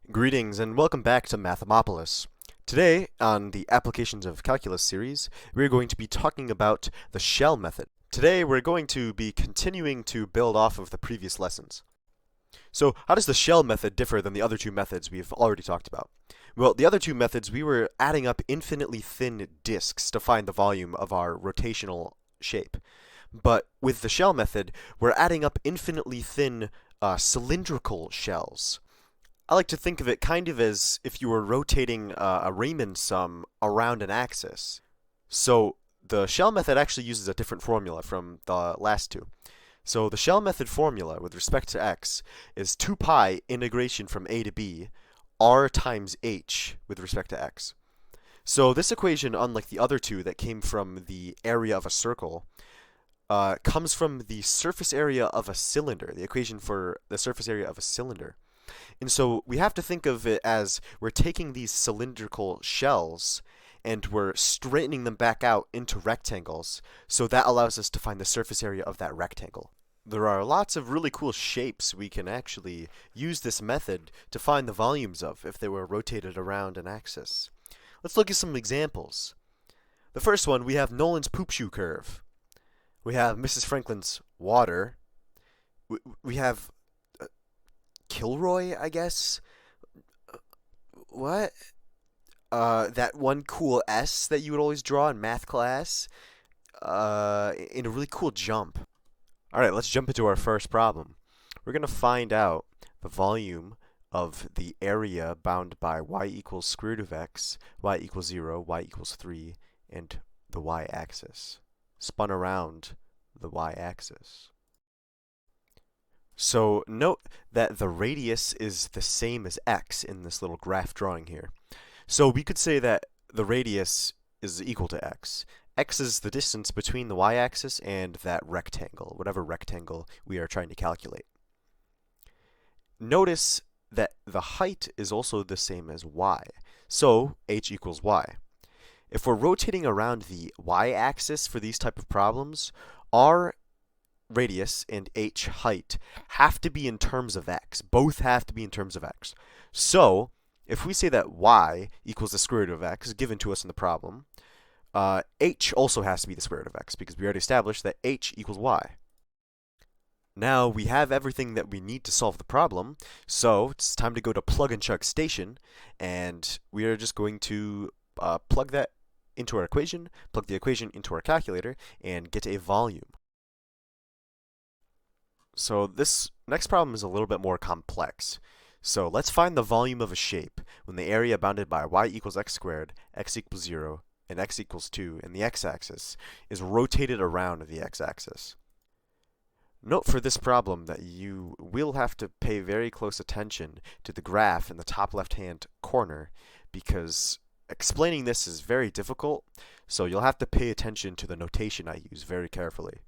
Greetings and welcome back to Mathamopoulos. Today, on the Applications of Calculus series, we're going to be talking about the shell method. Today, we're going to be continuing to build off of the previous lessons. So, how does the shell method differ than the other two methods we've already talked about? Well, the other two methods, we were adding up infinitely thin disks to find the volume of our rotational shape. But with the shell method, we're adding up infinitely thin cylindrical shells. I like to think of it kind of as if you were rotating a Riemann sum around an axis. So the shell method actually uses a different formula from the last two. So the shell method formula with respect to x is 2 pi integration from a to b r times h with respect to x. So this equation, unlike the other two that came from the area of a circle, comes from the surface area of a cylinder, the equation for the surface area of a cylinder. And so we have to think of it as we're taking these cylindrical shells and we're straightening them back out into rectangles, so that allows us to find the surface area of that rectangle. There are lots of really cool shapes we can actually use this method to find the volumes of if they were rotated around an axis. Let's look at some examples. The first one, we have Nolan's poop shoe curve. We have Mrs. Franklin's water. We have Kilroy, I guess. What? That one cool S that you would always draw in math class. In a really cool jump. Alright, let's jump into our first problem. We're going to find out the volume of the area bound by y equals square root of x, y equals 0, y equals 3, and the y-axis. Spun around the y-axis. So note that the radius is the same as x in this little graph drawing here. So we could say that the radius is equal to x. X is the distance between the y-axis and that rectangle, whatever rectangle we are trying to calculate. Notice that the height is also the same as y. So h equals y. If we're rotating around the y-axis for these type of problems, our radius and h height have to be in terms of x. Both have to be in terms of x. So, if we say that y equals the square root of x given to us in the problem, h also has to be the square root of x because we already established that h equals y. Now we have everything that we need to solve the problem, so it's time to go to Plug and Chug Station, and we are just going to plug that into our equation, plug the equation into our calculator, and get a volume. So this next problem is a little bit more complex. So let's find the volume of a shape when the area bounded by y equals x squared, x equals 0, and x equals 2, and the x-axis is rotated around the x-axis. Note for this problem that you will have to pay very close attention to the graph in the top left-hand corner because explaining this is very difficult, so you'll have to pay attention to the notation I use very carefully.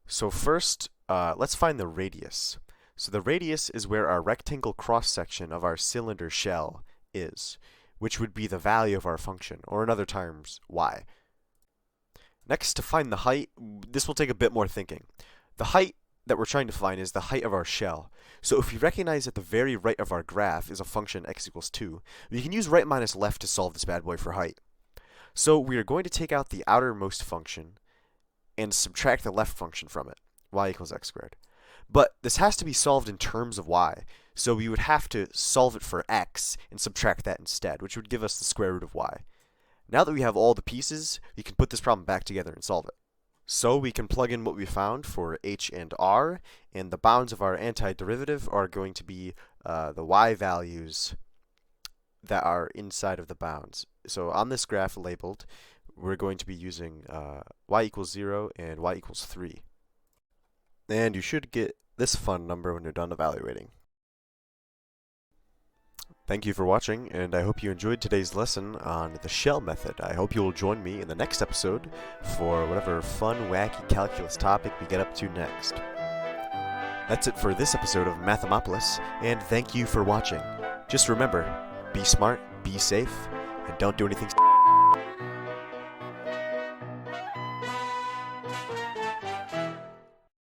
So first, let's find the radius. So the radius is where our rectangle cross-section of our cylinder shell is, which would be the value of our function, or in other terms, y. Next, to find the height, this will take a bit more thinking. The height that we're trying to find is the height of our shell. So if we recognize that the very right of our graph is a function x equals 2, we can use right minus left to solve this bad boy for height. So we are going to take out the outermost function and subtract the left function from it, y equals x squared. But this has to be solved in terms of y, so we would have to solve it for x and subtract that instead, which would give us the square root of y. Now that we have all the pieces, we can put this problem back together and solve it. So we can plug in what we found for h and r, and the bounds of our antiderivative are going to be the y values that are inside of the bounds. So on this graph labeled, we're going to be using y equals 0 and y equals 3. And you should get this fun number when you're done evaluating. Thank you for watching, and I hope you enjoyed today's lesson on the shell method. I hope you will join me in the next episode for whatever fun, wacky calculus topic we get up to next. That's it for this episode of Mathamopoulos, and thank you for watching. Just remember, be smart, be safe, and don't do anything